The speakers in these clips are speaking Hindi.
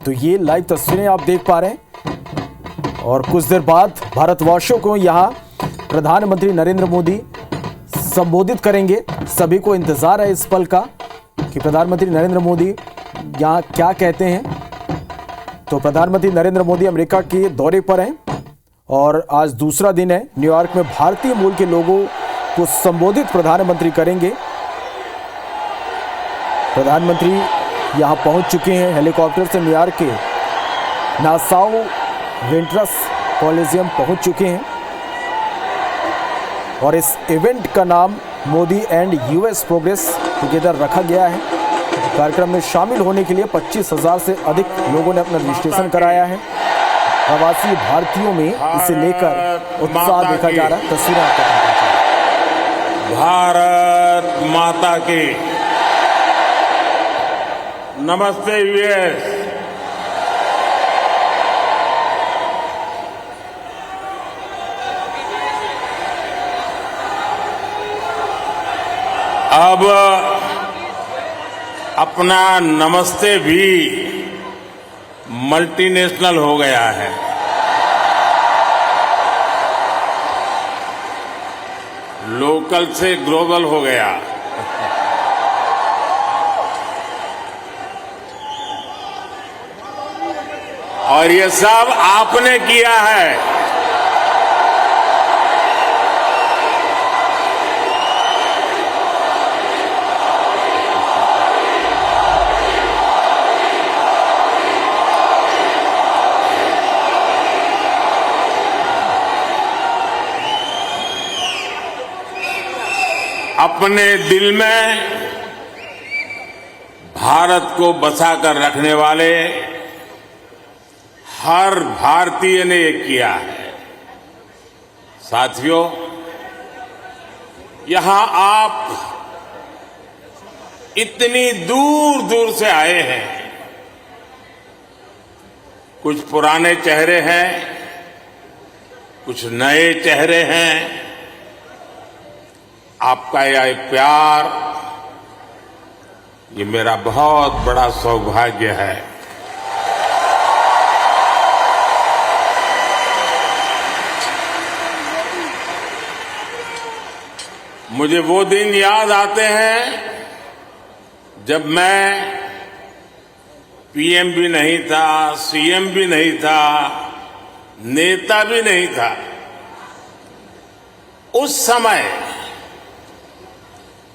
तो ये लाइव तस्वीरें आप देख पा रहे हैं और कुछ देर बाद भारतवासियों को यहाँ प्रधानमंत्री नरेंद्र मोदी संबोधित करेंगे। सभी को इंतजार है इस पल का कि प्रधानमंत्री नरेंद्र मोदी यहाँ क्या कहते हैं। तो प्रधानमंत्री नरेंद्र मोदी अमेरिका के दौरे पर हैं और आज दूसरा दिन है। न्यूयॉर्क में भारतीय मूल के लोगों को संबोधित प्रधानमंत्री करेंगे। प्रधानमंत्री यहाँ पहुँच चुके हैं हेलीकॉप्टर से। न्यूयॉर्क के नासाउ विंटरस कॉलेजियम पहुँच चुके हैं और इस इवेंट का नाम Modi and US progress together रखा गया है। कार्यक्रम में शामिल होने के लिए 25,000 से अधिक लोगों ने अपना रजिस्ट्रेशन कराया है। प्रवासी भारतीयों में इसे लेकर उत्साह देखा जा रहा है। तस्वीरें आपको भारत माता की नमस्ते यूएस। अब अपना नमस्ते भी मल्टीनेशनल हो गया है। लोकल से ग्लोबल हो गया। और ये सब आपने किया है। अपने दिल में भारत को बसाकर रखने वाले हर भारतीय ने ये किया है। साथियों, यहां आप इतनी दूर दूर से आए हैं। कुछ पुराने चेहरे हैं, कुछ नए चेहरे हैं। आपका यह प्यार, ये मेरा बहुत बड़ा सौभाग्य है। मुझे वो दिन याद आते हैं जब मैं पीएम भी नहीं था, सीएम भी नहीं था, नेता भी नहीं था। उस समय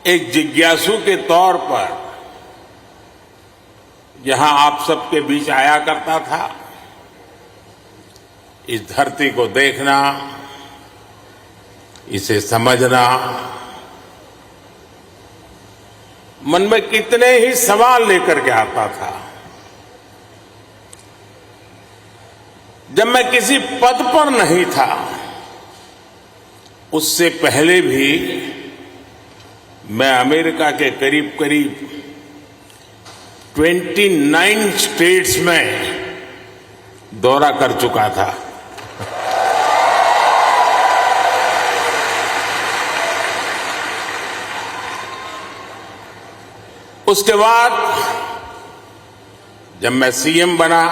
एक जिज्ञासु के तौर पर यहां आप सबके बीच आया करता था। इस धरती को देखना, इसे समझना, मन में कितने ही सवाल लेकर के आता था। जब मैं किसी पद पर नहीं था, उससे पहले भी मैं अमेरिका के करीब करीब 29 स्टेट्स में दौरा कर चुका था। उसके बाद जब मैं सीएम बना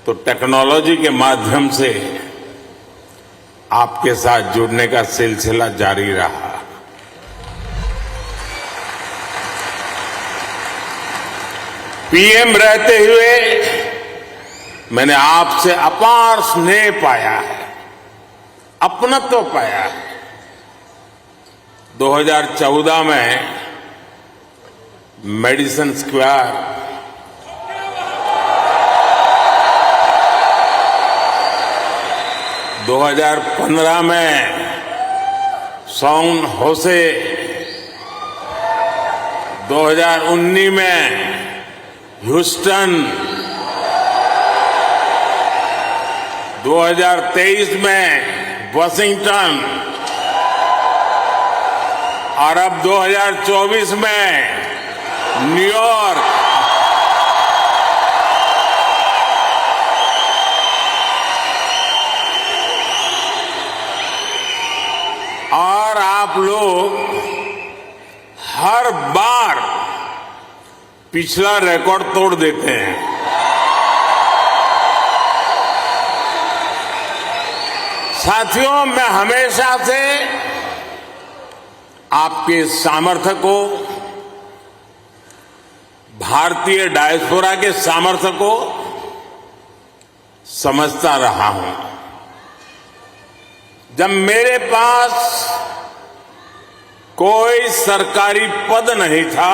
तो टेक्नोलॉजी के माध्यम से आपके साथ जुड़ने का सिलसिला जारी रहा। पीएम रहते हुए मैंने आपसे अपार स्नेह पाया है, अपनत्व पाया है। 2014 में मेडिसन स्क्वायर, 2015 में सॉन होसे, 2019 में ह्यूस्टन, 2023 में वाशिंगटन और अब 2024 में न्यूयॉर्क। और आप लोग हर बार पिछला रिकॉर्ड तोड़ देते हैं। साथियों, मैं हमेशा से आपके सामर्थ्य को, भारतीय डायस्पोरा के सामर्थ्य को समझता रहा हूं। जब मेरे पास कोई सरकारी पद नहीं था,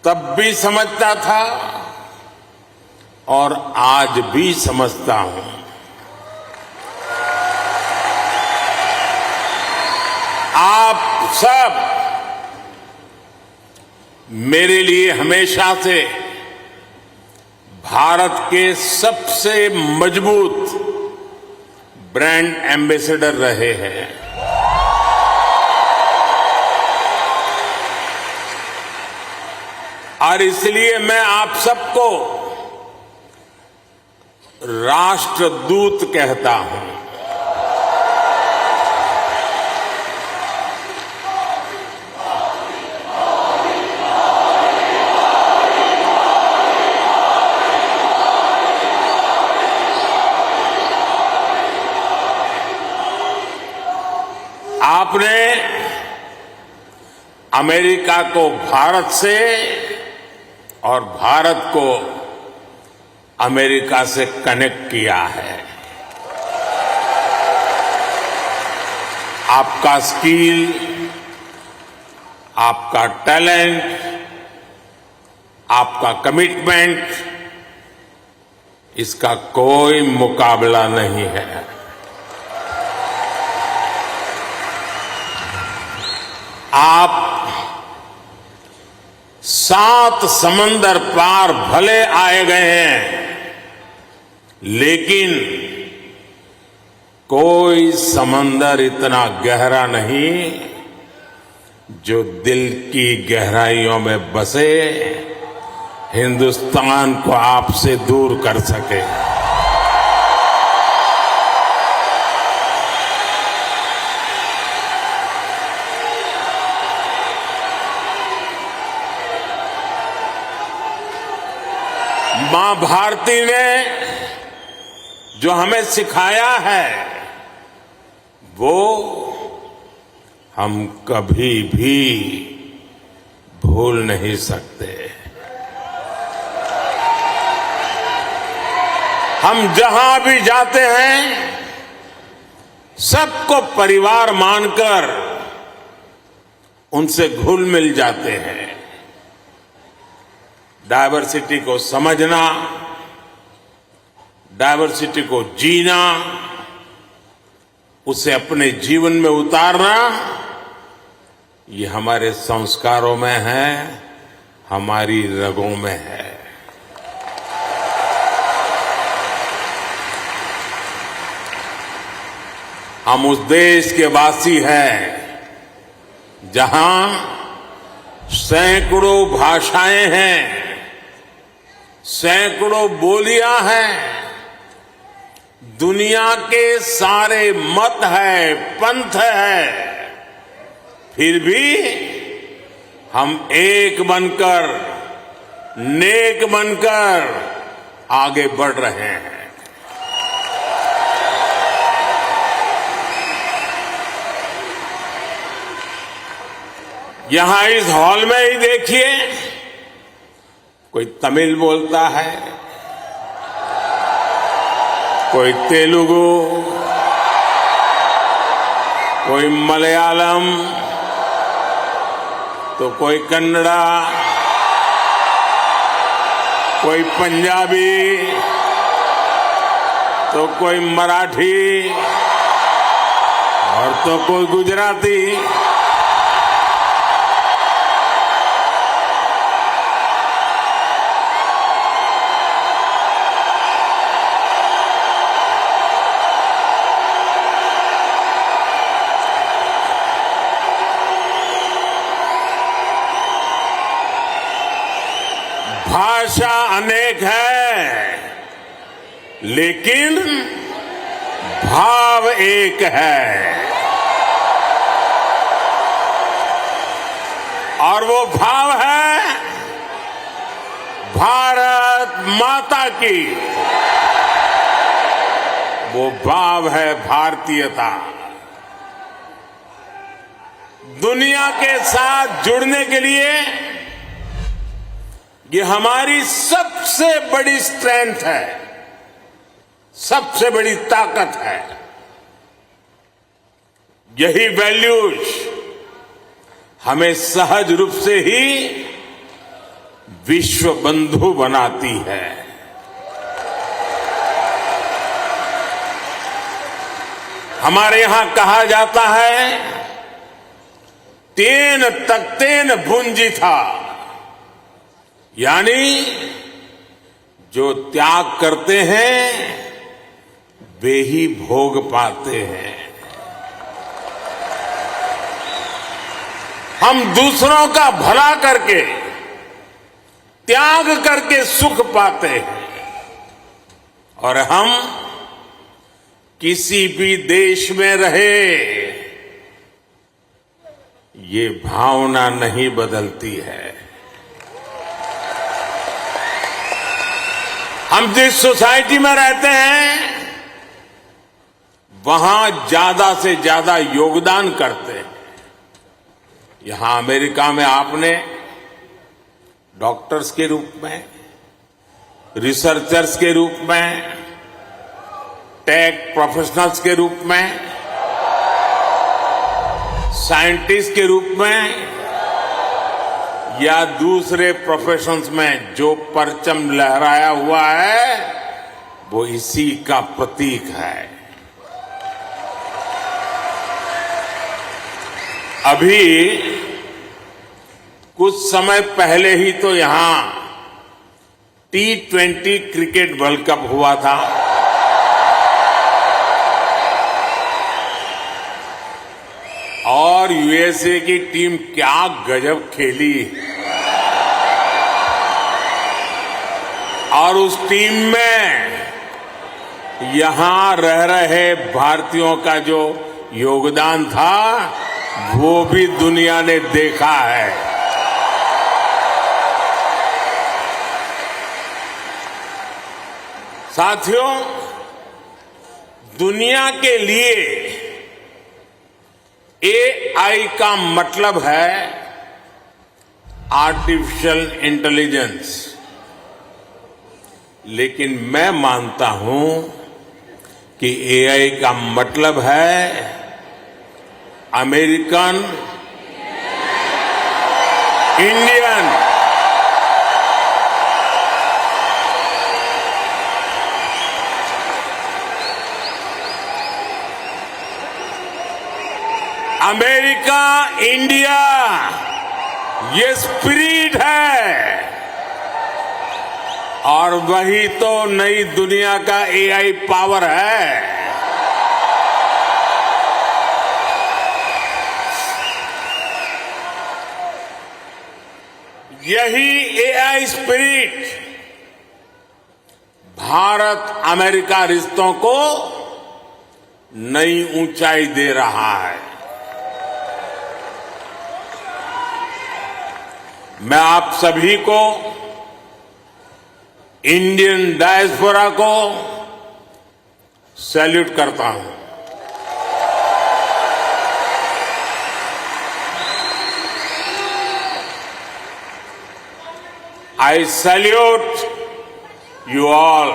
तब भी समझता था और आज भी समझता हूं। आप सब मेरे लिए हमेशा से भारत के सबसे मजबूत ब्रांड एम्बेसडर रहे हैं। और इसलिए मैं आप सबको राष्ट्रदूत कहता हूं। आपने अमेरिका को भारत से और भारत को अमेरिका से कनेक्ट किया है। आपका स्किल, आपका टैलेंट, आपका कमिटमेंट, इसका कोई मुकाबला नहीं है। आप 7 समंदर पार भले आए गए हैं, लेकिन कोई समंदर इतना गहरा नहीं जो दिल की गहराइयों में बसे हिंदुस्तान को आपसे दूर कर सके। मां भारती ने जो हमें सिखाया है, वो हम कभी भी भूल नहीं सकते। हम जहां भी जाते हैं, सबको परिवार मानकर उनसे घुल मिल जाते हैं। डायवर्सिटी को समझना, डायवर्सिटी को जीना, उसे अपने जीवन में उतारना, ये हमारे संस्कारों में है, हमारी रगों में है। हम उस देश के वासी हैं जहां सैकड़ों भाषाएं हैं, सैकड़ों बोलियां हैं, दुनिया के सारे मत है, पंथ है, फिर भी हम एक बनकर, नेक बनकर आगे बढ़ रहे हैं। यहां इस हॉल में ही देखिए, कोई तमिल बोलता है, कोई तेलुगु, कोई मलयालम, तो कोई कन्नड़ा, कोई पंजाबी, तो कोई मराठी और तो कोई गुजराती। भाषा अनेक है, लेकिन भाव एक है। और वो भाव है भारत माता की, वो भाव है भारतीयता। दुनिया के साथ जुड़ने के लिए ये हमारी सबसे बड़ी स्ट्रेंथ है, सबसे बड़ी ताकत है। यही वैल्यूज हमें सहज रूप से ही विश्व बंधु बनाती है। हमारे यहां कहा जाता है, तेन तख्तेन भुंजी था, यानी जो त्याग करते हैं वे ही भोग पाते हैं। हम दूसरों का भला करके, त्याग करके सुख पाते हैं, और हम किसी भी देश में रहे ये भावना नहीं बदलती है। हम जिस सोसाइटी में रहते हैं वहां ज्यादा से ज्यादा योगदान करते हैं। यहां अमेरिका में आपने डॉक्टर्स के रूप में, रिसर्चर्स के रूप में, टेक प्रोफेशनल्स के रूप में, साइंटिस्ट के रूप में या दूसरे प्रोफेशंस में जो परचम लहराया हुआ है वो इसी का प्रतीक है। अभी कुछ समय पहले ही तो यहां T20 क्रिकेट वर्ल्ड कप हुआ था। और यूएसए की टीम क्या गजब खेली, और उस टीम में यहां रह रहे भारतीयों का जो योगदान था वो भी दुनिया ने देखा है। साथियों, दुनिया के लिए AI का मतलब है आर्टिफिशियल इंटेलिजेंस, लेकिन मैं मानता हूं कि AI का मतलब है अमेरिकन इंडियन। अमेरिका इंडिया ये स्पिरिट है, और वही तो नई दुनिया का AI पावर है। यही AI स्पिरिट भारत अमेरिका रिश्तों को नई ऊंचाई दे रहा है। मैं आप सभी को, इंडियन डायस्पोरा को सैल्यूट करता हूं। I salute you all.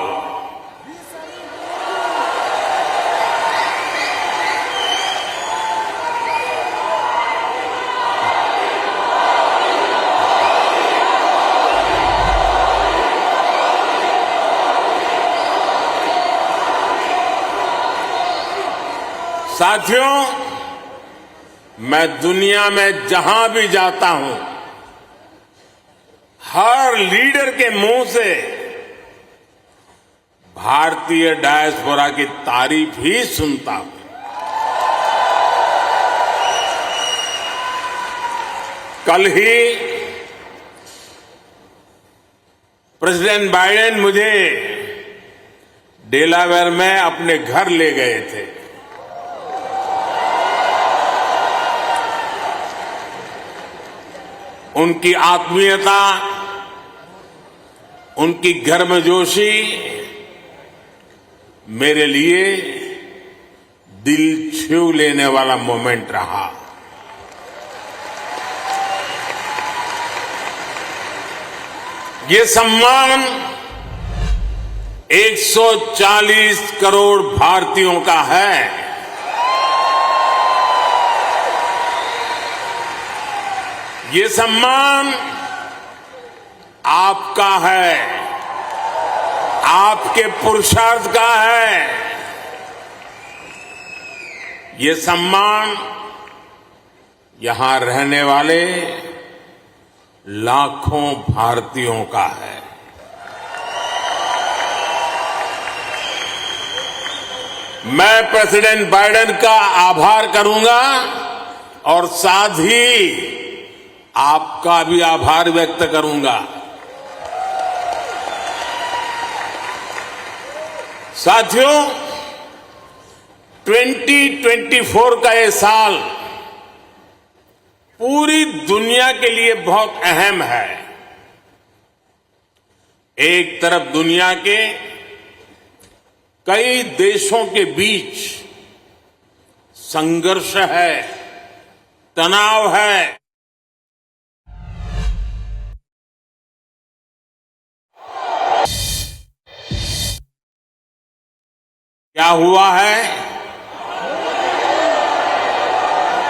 साथियों, मैं दुनिया में जहां भी जाता हूं, हर लीडर के मुंह से भारतीय डायस्पोरा की तारीफ ही सुनता हूं। कल ही प्रेसिडेंट बाइडेन मुझे डेलावेयर में अपने घर ले गए थे। उनकी आत्मीयता, उनकी गर्मजोशी मेरे लिए दिल छू लेने वाला मोमेंट रहा। ये सम्मान 140 करोड़ भारतीयों का है। ये सम्मान आपका है, आपके पुरुषार्थ का है। ये सम्मान यहां रहने वाले लाखों भारतीयों का है। मैं प्रेसिडेंट बाइडेन का आभार करूंगा और साथ ही आपका भी आभार व्यक्त करूंगा। साथियों, 2024 का ये साल पूरी दुनिया के लिए बहुत अहम है। एक तरफ दुनिया के कई देशों के बीच संघर्ष है, तनाव है। क्या हुआ है?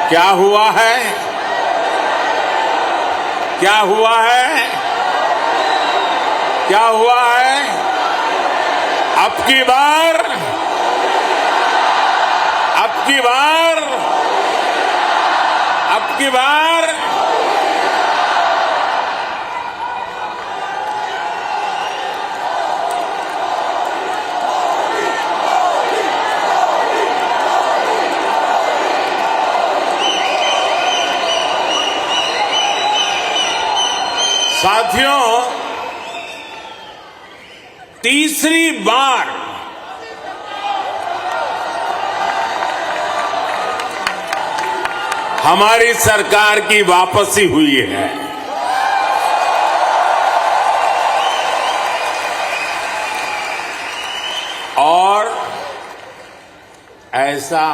क्या हुआ है? क्या हुआ है? क्या हुआ है? अब की बार साथियों, तीसरी बार हमारी सरकार की वापसी हुई है। और ऐसा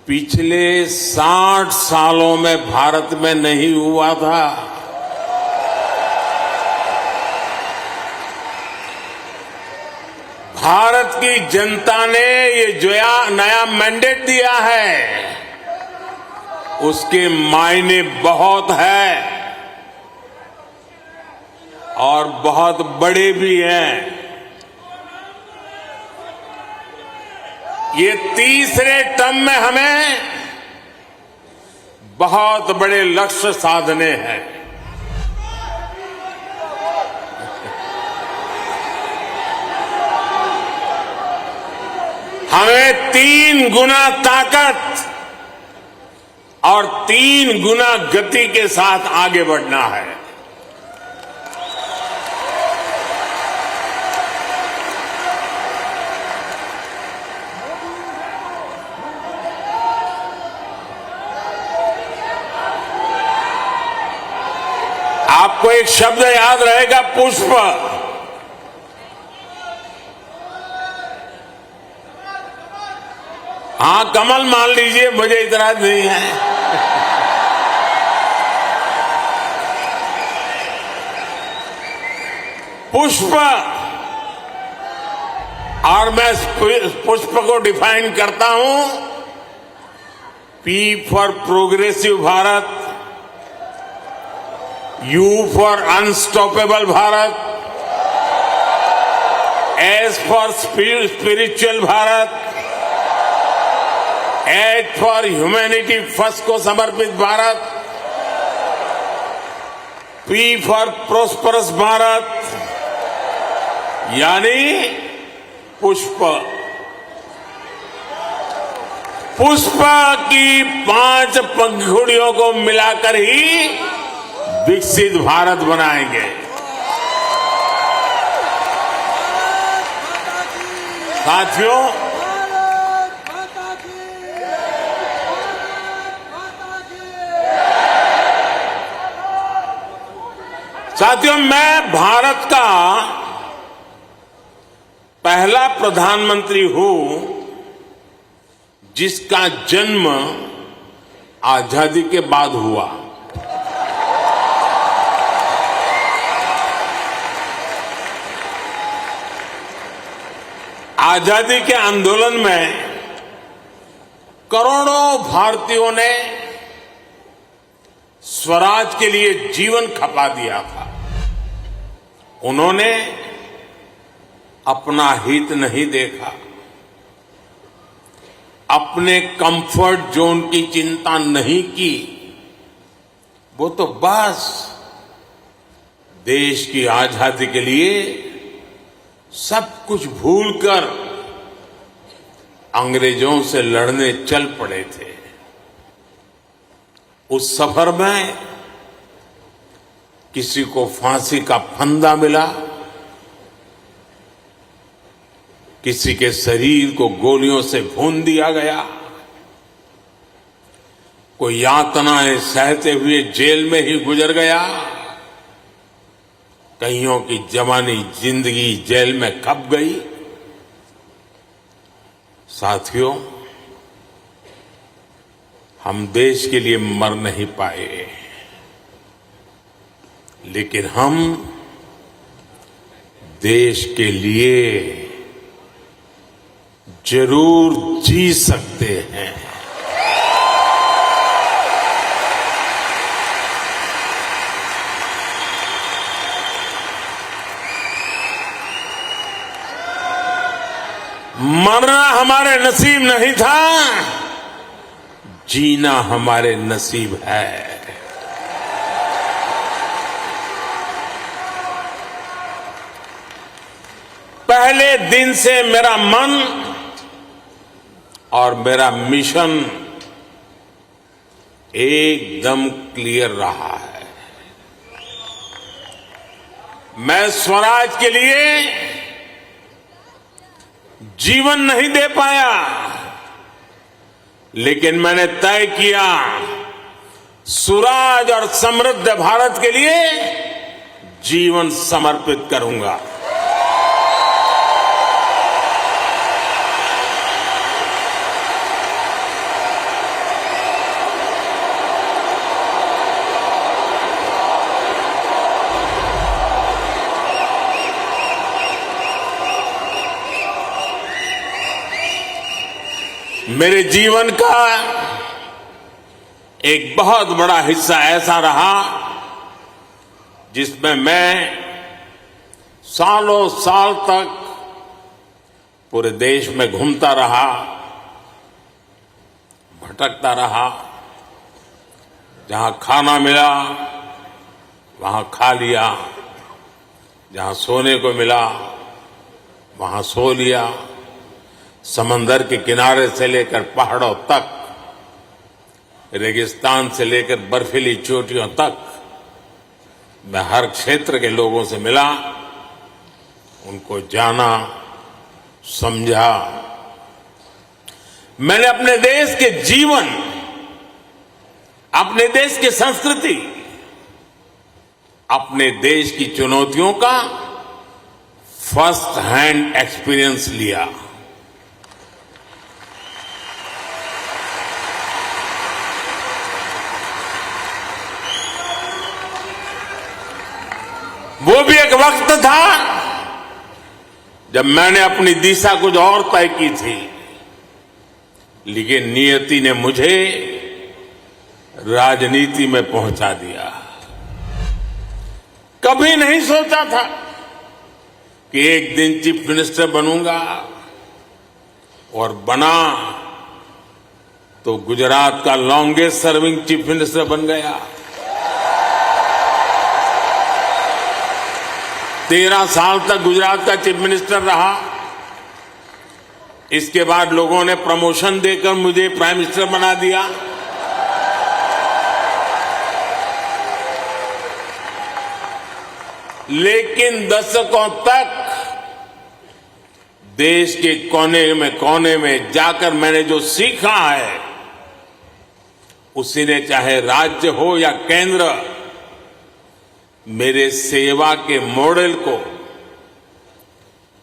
पिछले 60 सालों में भारत में नहीं हुआ था। भारत की जनता ने ये जो नया मैंडेट दिया है, उसके मायने बहुत है और बहुत बड़े भी हैं। ये तीसरे टर्म में हमें बहुत बड़े लक्ष्य साधने हैं। हमें 3 गुना ताकत और 3 गुना गति के साथ आगे बढ़ना है। आपको एक शब्द याद रहेगा, पुष्प। हाँ, कमल मान लीजिए, मुझे इतराज नहीं है। पुष्प, और मैं पुष्प को डिफाइन करता हूं, P for progressive Bharat, U for unstoppable Bharat, S for spiritual Bharat, H for humanity first को समर्पित Bharat, P for prosperous Bharat, यानी पुष्प। पुष्प की 5 पंखुड़ियों को मिलाकर ही विकसित भारत बनाएंगे। साथियों, साथियों, मैं भारत का पहला प्रधानमंत्री हूं जिसका जन्म आजादी के बाद हुआ। आजादी के आंदोलन में करोड़ों भारतीयों ने स्वराज के लिए जीवन खपा दिया था। उन्होंने अपना हित नहीं देखा, अपने कंफर्ट जोन की चिंता नहीं की। वो तो बस देश की आजादी के लिए सब कुछ भूलकर अंग्रेजों से लड़ने चल पड़े थे। उस सफर में किसी को फांसी का फंदा मिला, किसी के शरीर को गोलियों से भून दिया गया, कोई यातनाएं सहते हुए जेल में ही गुजर गया, कईयों की जवानी जिंदगी जेल में खप गई। साथियों, हम देश के लिए मर नहीं पाए, लेकिन हम देश के लिए जरूर जी सकते हैं। मरना हमारे नसीब नहीं था, जीना हमारे नसीब है। पहले दिन से मेरा मन और मेरा मिशन एकदम क्लियर रहा है। मैं स्वराज के लिए जीवन नहीं दे पाया, लेकिन मैंने तय किया सुराज और समृद्ध भारत के लिए जीवन समर्पित करूंगा। मेरे जीवन का एक बहुत बड़ा हिस्सा ऐसा रहा जिसमें मैं सालों साल तक पूरे देश में घूमता रहा, भटकता रहा। जहां खाना मिला वहां खा लिया, जहां सोने को मिला वहां सो लिया। समंदर के किनारे से लेकर पहाड़ों तक, रेगिस्तान से लेकर बर्फीली चोटियों तक, मैं हर क्षेत्र के लोगों से मिला, उनको जाना, समझा। मैंने अपने देश के जीवन, अपने देश की संस्कृति, अपने देश की चुनौतियों का फर्स्ट हैंड एक्सपीरियंस लिया। वो भी एक वक्त था जब मैंने अपनी दिशा कुछ और तय की थी, लेकिन नियति ने मुझे राजनीति में पहुंचा दिया। कभी नहीं सोचा था कि एक दिन चीफ मिनिस्टर बनूंगा, और बना तो गुजरात का लॉन्गेस्ट सर्विंग चीफ मिनिस्टर बन गया। 13 साल तक गुजरात का चीफ मिनिस्टर रहा। इसके बाद लोगों ने प्रमोशन देकर मुझे प्राइम मिनिस्टर बना दिया। लेकिन दशकों तक देश के कोने में जाकर मैंने जो सीखा है, उसी ने चाहे राज्य हो या केंद्र, मेरे सेवा के मॉडल को,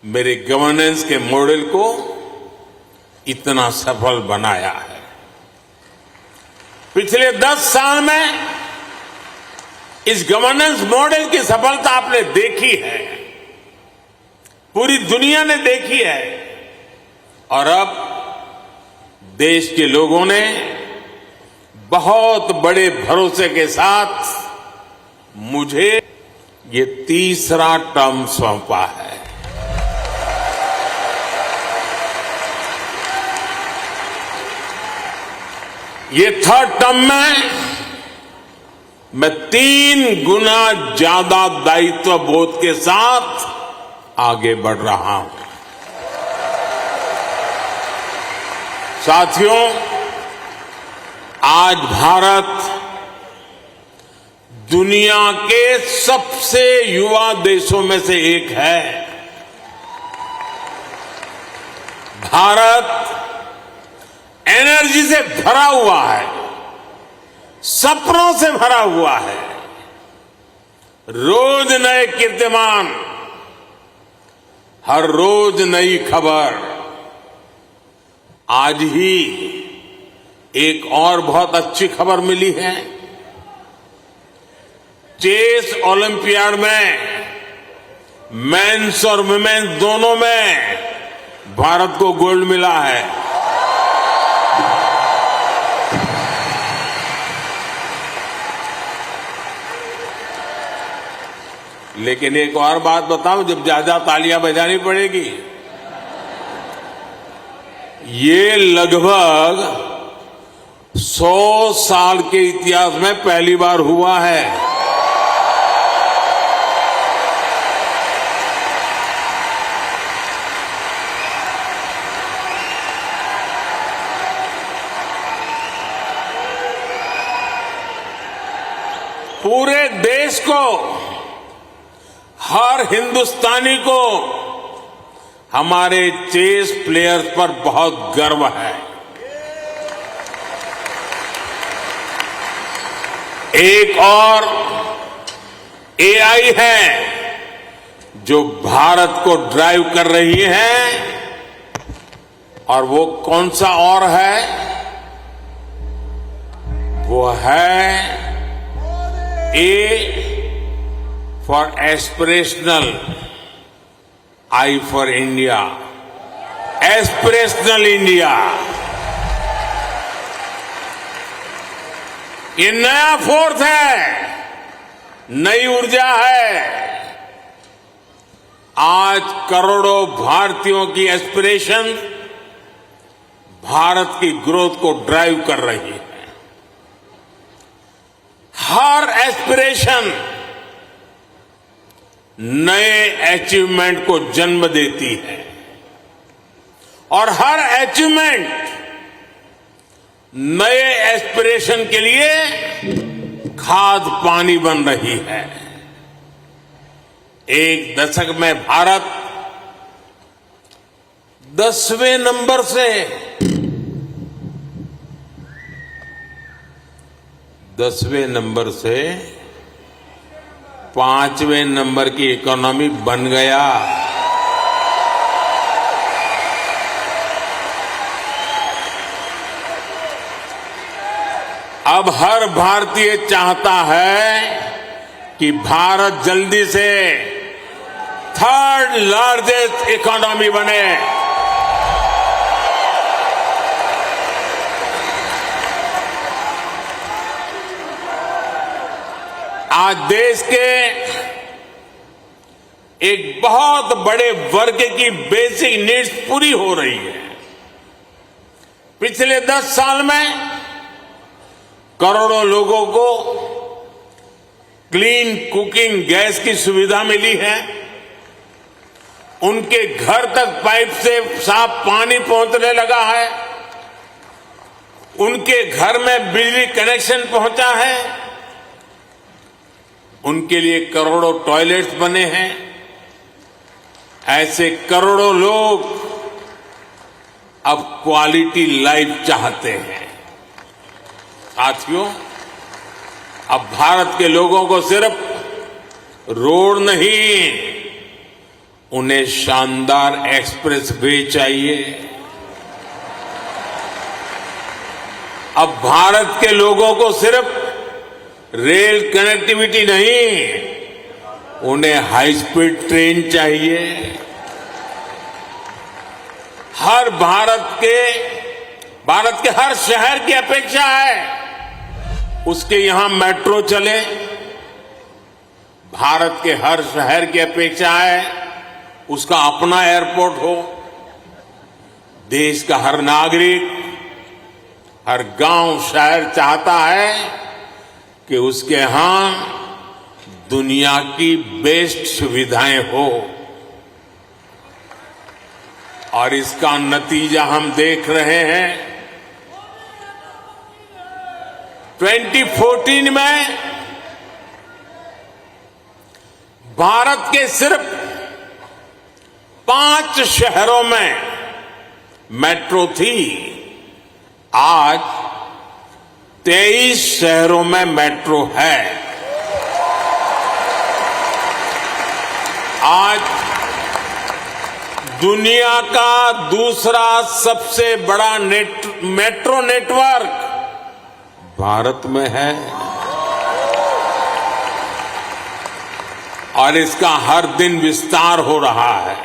मेरे गवर्नेंस के मॉडल को इतना सफल बनाया है। पिछले 10 साल में इस गवर्नेंस मॉडल की सफलता आपने देखी है, पूरी दुनिया ने देखी है, और अब देश के लोगों ने बहुत बड़े भरोसे के साथ मुझे ये तीसरा टर्म सौंपा है। ये थर्ड टर्म में मैं 3 गुना ज्यादा दायित्व बोध के साथ आगे बढ़ रहा हूं। साथियों, आज भारत दुनिया के सबसे युवा देशों में से एक है। भारत एनर्जी से भरा हुआ है, सपनों से भरा हुआ है। रोज नए कीर्तिमान, हर रोज नई खबर। आज ही एक और बहुत अच्छी खबर मिली है। चेस ओलंपियाड में मेंस और वुमेन्स दोनों में भारत को गोल्ड मिला है। लेकिन एक और बात बताऊं, जब ज्यादा तालियां बजानी पड़ेगी। ये लगभग 100 साल के इतिहास में पहली बार हुआ है। पूरे देश को, हर हिंदुस्तानी को हमारे चेस प्लेयर्स पर बहुत गर्व है। एक और एआई है जो भारत को ड्राइव कर रही है, और वो कौन सा और है? वो है A for aspirational, I for India, aspirational India। ये नया फोर्स है, नई ऊर्जा है। आज करोड़ों भारतीयों की एस्पिरेशन भारत की ग्रोथ को ड्राइव कर रही है। हर एस्पिरेशन नए अचीवमेंट को जन्म देती है, और हर अचीवमेंट नए एस्पिरेशन के लिए खाद पानी बन रही है। एक दशक में भारत 10वें नंबर से 5वें नंबर की इकोनॉमी बन गया। अब हर भारतीय चाहता है कि भारत जल्दी से 3rd लार्जेस्ट इकोनॉमी बने। आज देश के एक बहुत बड़े वर्ग की बेसिक नीड्स पूरी हो रही है। पिछले 10 साल में करोड़ों लोगों को क्लीन कुकिंग गैस की सुविधा मिली है। उनके घर तक पाइप से साफ पानी पहुंचने लगा है। उनके घर में बिजली कनेक्शन पहुंचा है। उनके लिए करोड़ों टॉयलेट्स बने हैं। ऐसे करोड़ों लोग अब क्वालिटी लाइफ चाहते हैं। साथियों, अब भारत के लोगों को सिर्फ रोड नहीं, उन्हें शानदार एक्सप्रेस वे चाहिए। अब भारत के लोगों को सिर्फ रेल कनेक्टिविटी नहीं, उन्हें हाई स्पीड ट्रेन चाहिए। हर भारत के हर शहर की अपेक्षा है उसके यहां मेट्रो चले। भारत के हर शहर की अपेक्षा है उसका अपना एयरपोर्ट हो। देश का हर नागरिक, हर गांव शहर चाहता है कि उसके यहां दुनिया की बेस्ट सुविधाएं हो, और इसका नतीजा हम देख रहे हैं। 2014 में भारत के सिर्फ 5 शहरों में मेट्रो थी, आज 23 शहरों में मेट्रो है। आज दुनिया का दूसरा सबसे बड़ा मेट्रो नेटवर्क भारत में है, और इसका हर दिन विस्तार हो रहा है।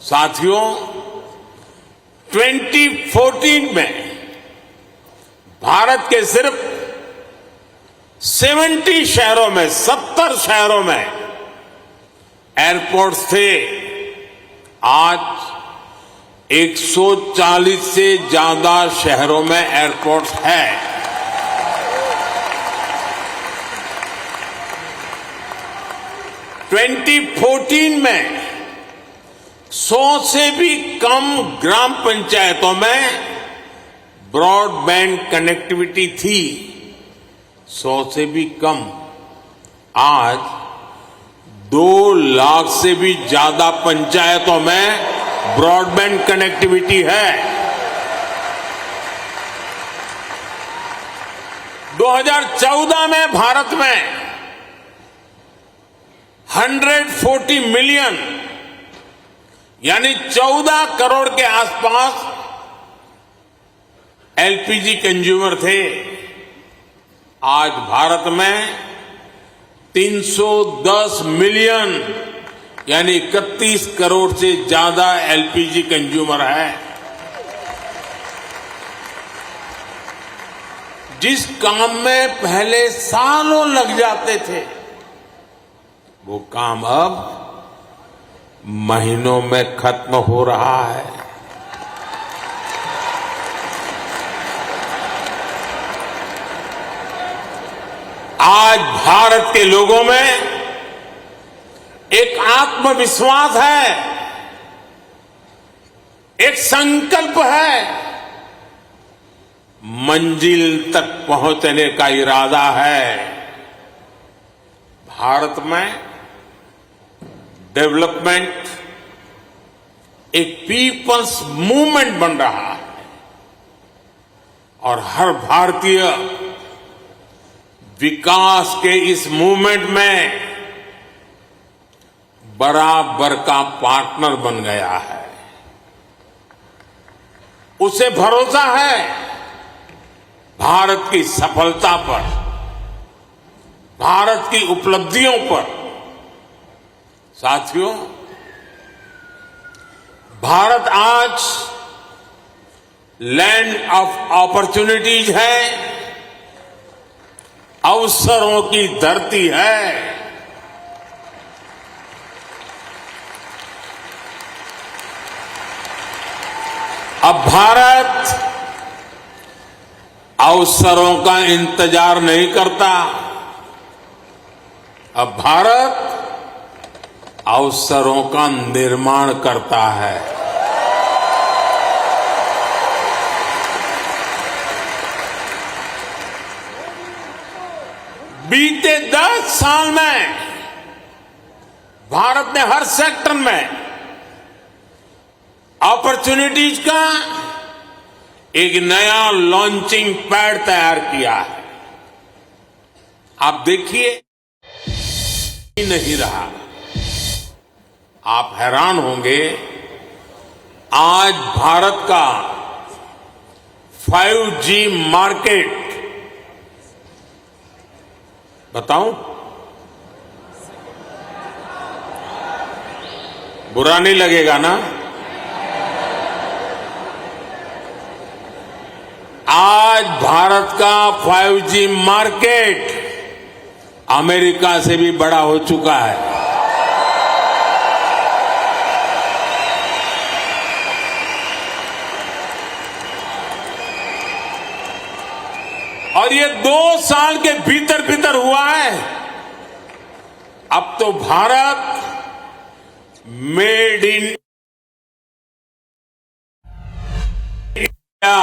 साथियों, 2014 में भारत के सिर्फ 70 शहरों में 70 शहरों में एयरपोर्ट्स थे, आज 140 से ज्यादा शहरों में एयरपोर्ट्स है। ट्वेंटी 2014 में 100 से भी कम ग्राम पंचायतों में ब्रॉडबैंड कनेक्टिविटी थी, 100 से भी कम। आज 2 लाख से भी ज्यादा पंचायतों में ब्रॉडबैंड कनेक्टिविटी है। 2014 में भारत में 140 मिलियन यानी 14 करोड़ के आसपास एलपीजी कंज्यूमर थे। आज भारत में 310 मिलियन यानी 31 करोड़ से ज्यादा एलपीजी कंज्यूमर है। जिस काम में पहले सालों लग जाते थे, वो काम अब महीनों में खत्म हो रहा है। आज भारत के लोगों में एक आत्मविश्वास है, एक संकल्प है, मंजिल तक पहुंचने का इरादा है। भारत में डेवलपमेंट एक पीपल्स मूवमेंट बन रहा है, और हर भारतीय विकास के इस मूवमेंट में बराबर का पार्टनर बन गया है। उसे भरोसा है भारत की सफलता पर, भारत की उपलब्धियों पर। साथियों, भारत आज लैंड ऑफ अपॉर्चुनिटीज है, अवसरों की धरती है। अब भारत अवसरों का इंतजार नहीं करता, अब भारत अवसरों का निर्माण करता है। बीते 10 साल में भारत ने हर सेक्टर में अपॉर्चुनिटीज का एक नया लॉन्चिंग पैड तैयार किया है। आप देखिए, नहीं रहा। आप हैरान होंगे, आज भारत का 5G मार्केट, बताऊं, बुरा नहीं लगेगा ना? आज भारत का 5G मार्केट अमेरिका से भी बड़ा हो चुका है। और ये 2 साल के भीतर भीतर हुआ है। अब तो Bharat made in India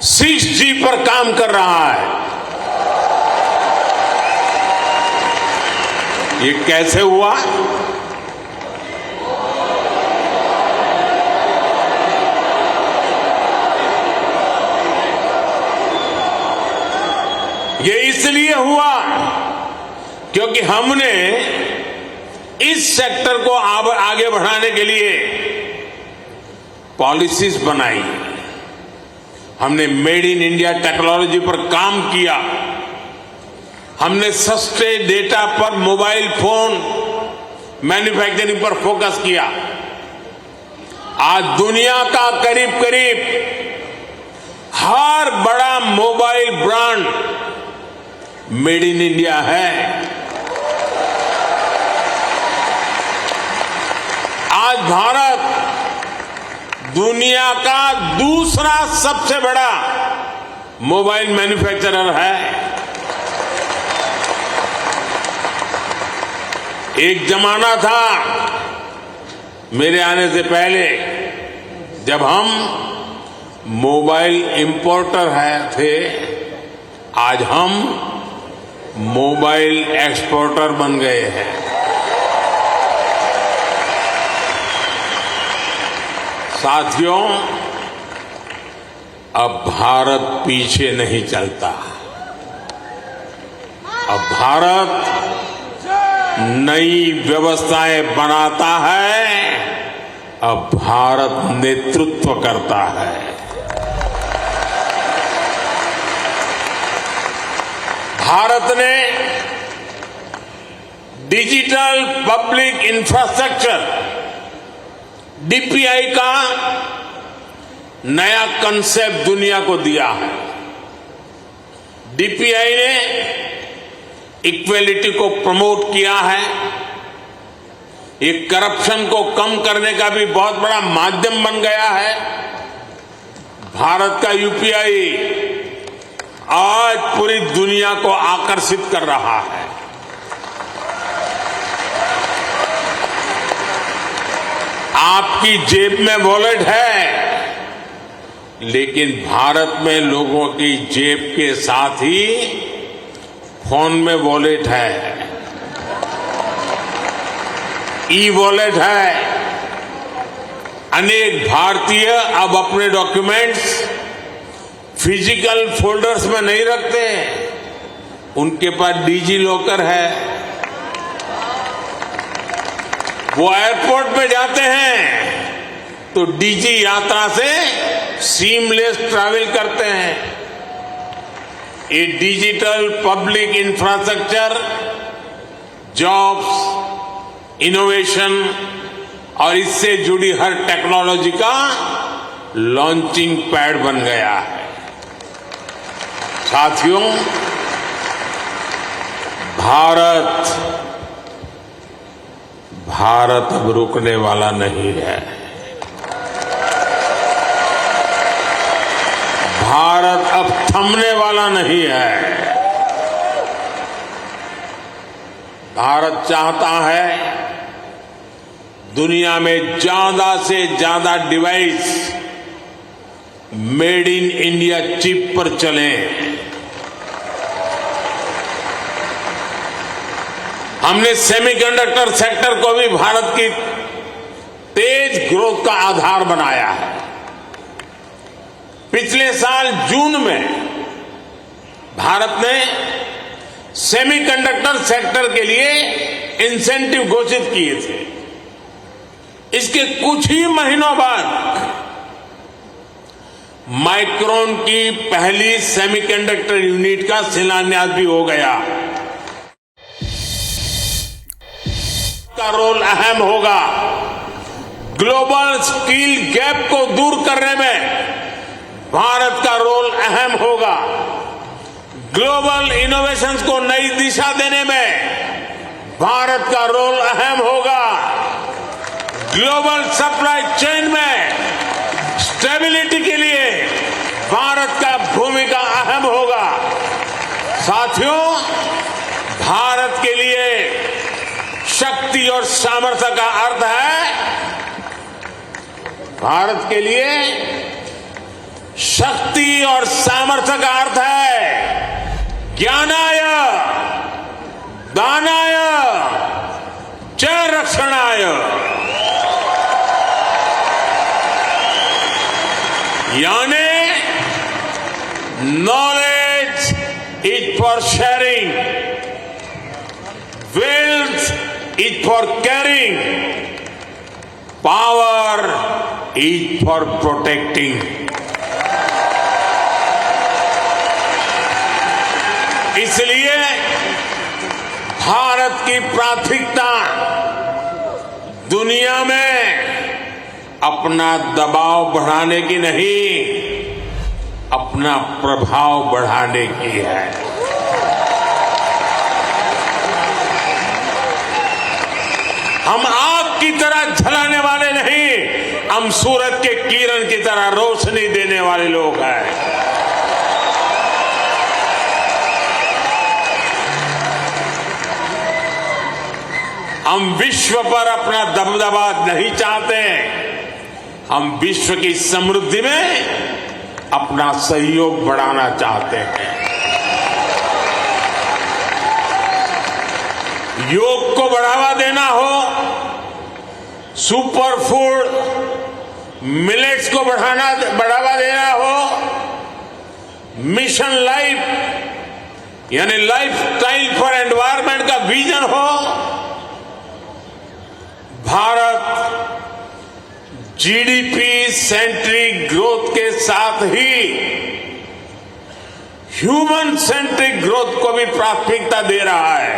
6G पर काम कर रहा है। ये कैसे हुआ? ये इसलिए हुआ क्योंकि हमने इस सेक्टर को आगे बढ़ाने के लिए पॉलिसीज बनाई। हमने मेड इन इंडिया टेक्नोलॉजी पर काम किया। हमने सस्ते डेटा पर मोबाइल फोन मैन्युफैक्चरिंग पर फोकस किया। आज दुनिया का करीब करीब हर बड़ा mobile brand made in India है। आज भारत दुनिया का दूसरा सबसे बड़ा मोबाइल मैन्युफैक्चरर है। एक जमाना था मेरे आने से पहले जब हम मोबाइल इंपोर्टर थे, आज हम मोबाइल एक्सपोर्टर बन गए हैं। साथियों, अब भारत पीछे नहीं चलता। अब भारत नई व्यवस्थाएं बनाता है। अब भारत नेतृत्व करता है। भारत ने डिजिटल पब्लिक इंफ्रास्ट्रक्चर डीपीआई का नया कंसेप्ट दुनिया को दिया है। डीपीआई ने इक्वेलिटी को प्रमोट किया है। ये करप्शन को कम करने का भी बहुत बड़ा माध्यम बन गया है। भारत का यूपीआई आज पूरी दुनिया को आकर्षित कर रहा है। आपकी जेब में वॉलेट है, लेकिन भारत में लोगों की जेब के साथ ही फोन में वॉलेट है, ई वॉलेट है। अनेक भारतीय अब अपने डॉक्यूमेंट्स फिजिकल फोल्डर्स में नहीं रखते, उनके पास डिजी लॉकर है। वो एयरपोर्ट में जाते हैं तो डीजी यात्रा से सीमलेस ट्रैवल करते हैं। ये digital public infrastructure jobs, innovation और इससे जुड़ी हर टेक्नोलॉजी का लॉन्चिंग पैड बन गया है। साथियों, भारत अब रुकने वाला नहीं है। भारत अब थमने वाला नहीं है। भारत चाहता है दुनिया में ज्यादा से ज्यादा device made in India chip पर चलें। हमने सेमीकंडक्टर सेक्टर को भी भारत की तेज ग्रोथ का आधार बनाया है। पिछले साल जून में भारत ने सेमीकंडक्टर सेक्टर के लिए इंसेंटिव घोषित किए थे। इसके कुछ ही महीनों बाद माइक्रोन की पहली सेमीकंडक्टर यूनिट का शिलान्यास भी हो गया। का रोल अहम होगा। ग्लोबल स्किल गैप को दूर करने में भारत का रोल अहम होगा। ग्लोबल इनोवेशंस को नई दिशा देने में भारत का रोल अहम होगा। ग्लोबल सप्लाई चेन में स्टेबिलिटी के लिए भारत का भूमिका अहम होगा। साथियों, भारत के लिए शक्ति और सामर्थ्य का अर्थ है, भारत के लिए शक्ति और सामर्थ्य का अर्थ है ज्ञानाय, दानाय, च रक्षणाय। यानी knowledge is for sharing, wealth is for carrying, power is for protecting. इसलिए भारत की प्राथमिकता दुनिया में अपना दबाव बढ़ाने की नहीं, अपना प्रभाव बढ़ाने की है। हम आग की तरह जलाने वाले नहीं, हम सूरज के किरण की तरह रोशनी देने वाले लोग हैं। हम विश्व पर अपना दबदबा नहीं चाहते, हम विश्व की समृद्धि में अपना सहयोग बढ़ाना चाहते हैं। योग को बढ़ावा देना हो, सुपर फूड मिलेट्स को बढ़ावा देना हो, मिशन लाइफ यानी लाइफ स्टाइल फॉर एनवायरमेंट का विजन हो, भारत जीडीपी सेंट्रिक ग्रोथ के साथ ही ह्यूमन सेंट्रिक ग्रोथ को भी प्राथमिकता दे रहा है।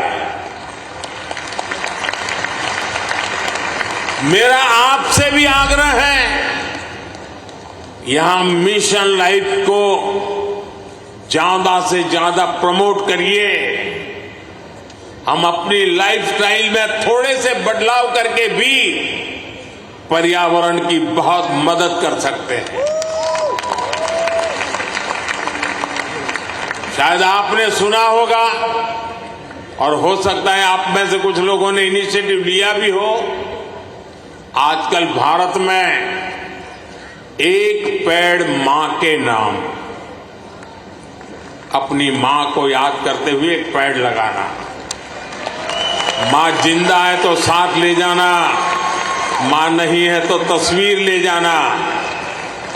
मेरा आपसे भी आग्रह है, यहां मिशन लाइफ को ज्यादा से ज्यादा प्रमोट करिए। हम अपनी लाइफस्टाइल में थोड़े से बदलाव करके भी पर्यावरण की बहुत मदद कर सकते हैं। शायद आपने सुना होगा और हो सकता है आप में से कुछ लोगों ने इनिशिएटिव लिया भी हो। आजकल भारत में एक पेड़ मां के नाम, अपनी मां को याद करते हुए एक पेड़ लगाना। मां जिंदा है तो साथ ले जाना, मां नहीं है तो तस्वीर ले जाना।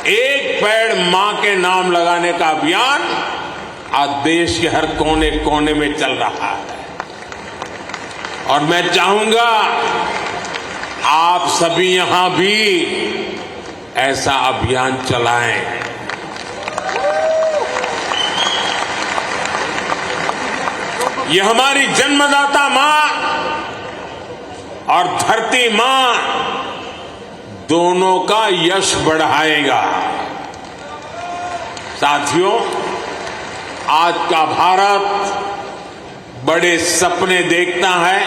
एक पेड़ मां के नाम लगाने का अभियान आज देश के हर कोने कोने में चल रहा है और मैं चाहूंगा आप सभी यहां भी ऐसा अभियान चलाएं। ये हमारी जन्मदाता मां और धरती मां दोनों का यश बढ़ाएगा। साथियों, आज का भारत बड़े सपने देखता है,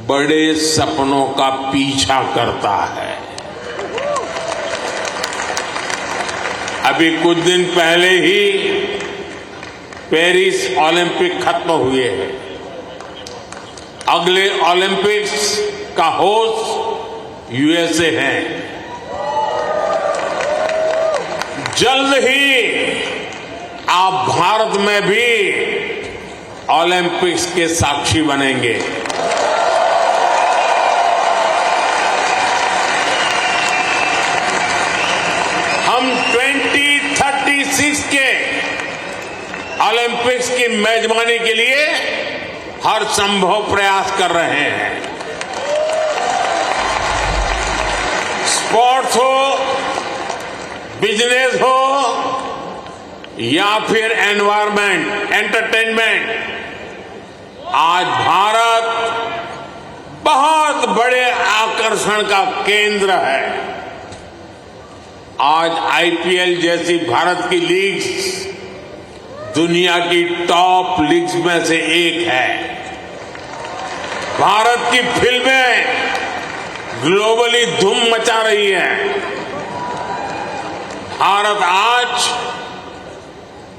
बड़े सपनों का पीछा करता है। अभी कुछ दिन पहले ही पेरिस ओलंपिक खत्म हुए हैं। अगले ओलंपिक्स का होस्ट यूएसए है। जल्द ही आप भारत में भी ओलंपिक्स के साक्षी बनेंगे। हम 2036 के ओलंपिक्स की मेजबानी के लिए हर संभव प्रयास कर रहे हैं। स्पोर्ट्स हो, बिजनेस हो या फिर एनवायरमेंट, एंटरटेनमेंट, आज भारत बहुत बड़े आकर्षण का केंद्र है। आज आईपीएल जैसी भारत की लीग्स दुनिया की टॉप लीग्स में से एक है। भारत की फिल्में ग्लोबली धूम मचा रही हैं। भारत आज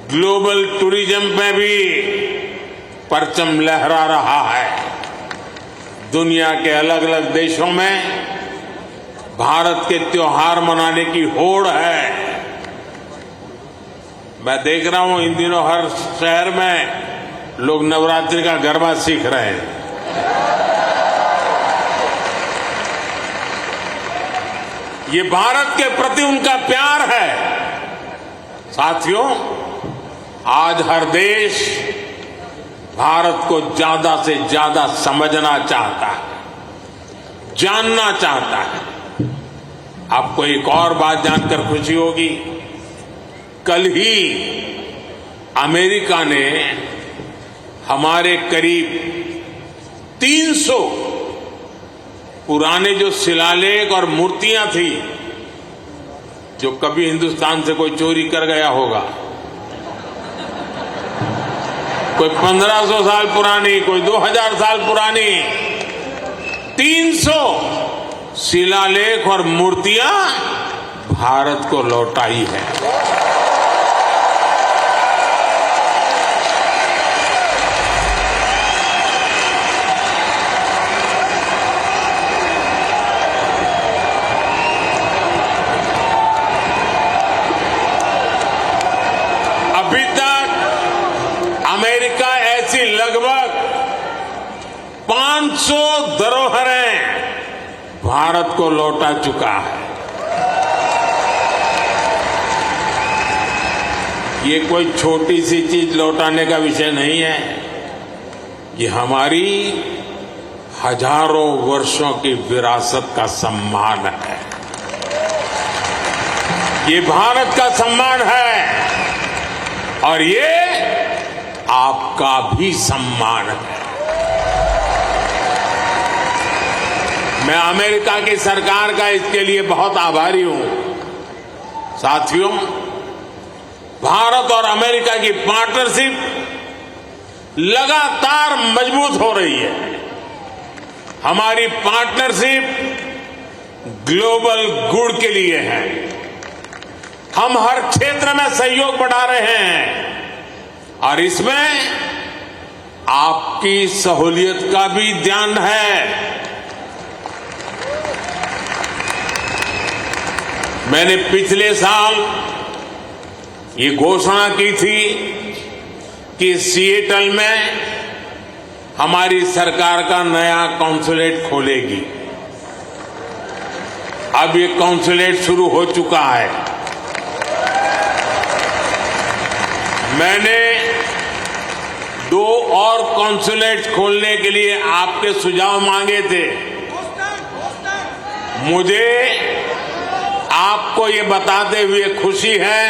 ग्लोबल टूरिज्म में भी परचम लहरा रहा है। दुनिया के अलग अलग देशों में भारत के त्योहार मनाने की होड़ है। मैं देख रहा हूं इन दिनों हर शहर में लोग नवरात्रि का गरबा सीख रहे हैं। ये भारत के प्रति उनका प्यार है। साथियों, आज हर देश भारत को ज्यादा से ज्यादा समझना चाहता है, जानना चाहता है। आपको एक और बात जानकर खुशी होगी, कल ही अमेरिका ने हमारे करीब 300 पुराने जो शिलालेख और मूर्तियां थी जो कभी हिंदुस्तान से कोई चोरी कर गया होगा, कोई 1500 साल पुरानी, कोई 2000 साल पुरानी, 300 शिलालेख और मूर्तियां भारत को लौटाई है। अभी तक अमेरिका ऐसी लगभग 500 धरोहरें भारत को लौटा चुका है। ये कोई छोटी सी चीज लौटाने का विषय नहीं है। ये हमारी हजारों वर्षों की विरासत का सम्मान है। ये भारत का सम्मान है और ये आपका भी सम्मान है। मैं अमेरिका की सरकार का इसके लिए बहुत आभारी हूं। साथियों, भारत और अमेरिका की पार्टनरशिप लगातार मजबूत हो रही है। हमारी पार्टनरशिप ग्लोबल गुड के लिए है। हम हर क्षेत्र में सहयोग बढ़ा रहे हैं और इसमें आपकी सहूलियत का भी ध्यान है। मैंने पिछले साल ये घोषणा की थी कि सिएटल में हमारी सरकार का नया कॉन्सुलेट खोलेगी। अब ये कॉन्सुलेट शुरू हो चुका है। मैंने 2 और कॉन्सुलेट खोलने के लिए आपके सुझाव मांगे थे। मुझे आपको ये बताते हुए खुशी है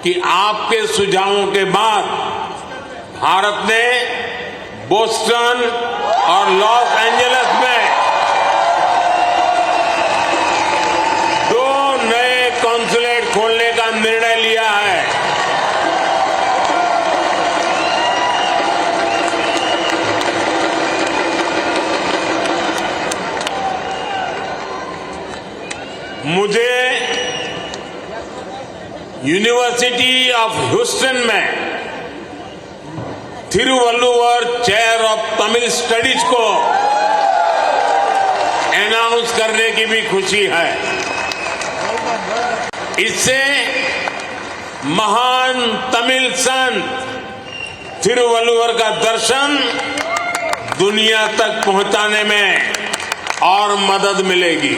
कि आपके सुझावों के बाद भारत ने बोस्टन और लॉस एंजलिस में 2 नए कॉन्सुलेट खोलने का निर्णय लिया है। मुझे यूनिवर्सिटी ऑफ ह्यूस्टन में Thiruvalluvar chair of Tamil studies को अनाउंस करने की भी खुशी है। इससे महान तमिल संत थिरुवल्लुवर का दर्शन दुनिया तक पहुंचाने में और मदद मिलेगी।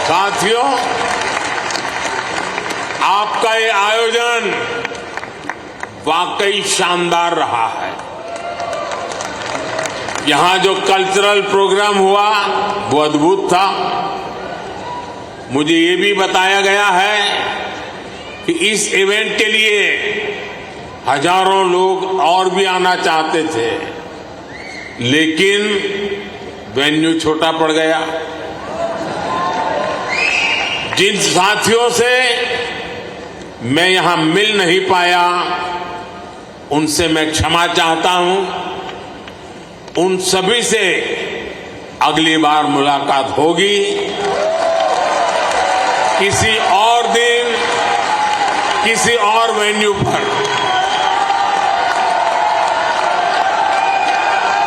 साथियों, आपका ये आयोजन वाकई शानदार रहा है। यहां जो कल्चरल प्रोग्राम हुआ वो अद्भुत था। मुझे ये भी बताया गया है कि इस इवेंट के लिए हजारों लोग और भी आना चाहते थे, लेकिन वेन्यू छोटा पड़ गया। जिन साथियों से मैं यहां मिल नहीं पाया उनसे मैं क्षमा चाहता हूं। उन सभी से अगली बार मुलाकात होगी, किसी और दिन, किसी और वेन्यू पर।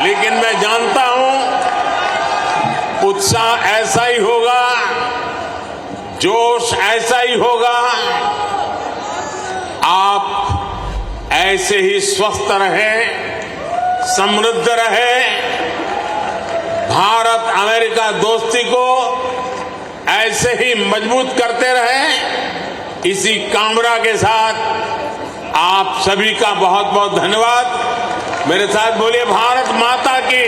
लेकिन मैं जानता हूं उत्साह ऐसा ही होगा, जोश ऐसा ही होगा। आप ऐसे ही स्वस्थ रहें, समृद्ध रहे। भारत अमेरिका दोस्ती को ऐसे ही मजबूत करते रहे। इसी कामना के साथ आप सभी का बहुत बहुत धन्यवाद। मेरे साथ बोलिए भारत माता की,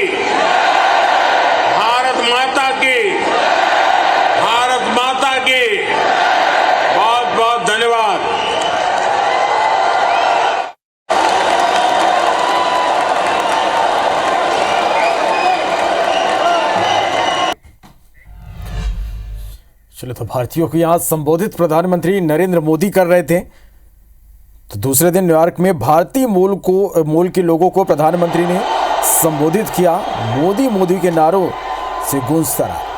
भारत माता की, भारत माता की। बहुत बहुत धन्यवाद। चलो, तो भारतीयों को यहाँ संबोधित प्रधानमंत्री नरेंद्र मोदी कर रहे थे। तो दूसरे दिन न्यूयॉर्क में भारतीय मूल के लोगों को प्रधानमंत्री ने संबोधित किया। मोदी मोदी के नारों से गूंजता रहा।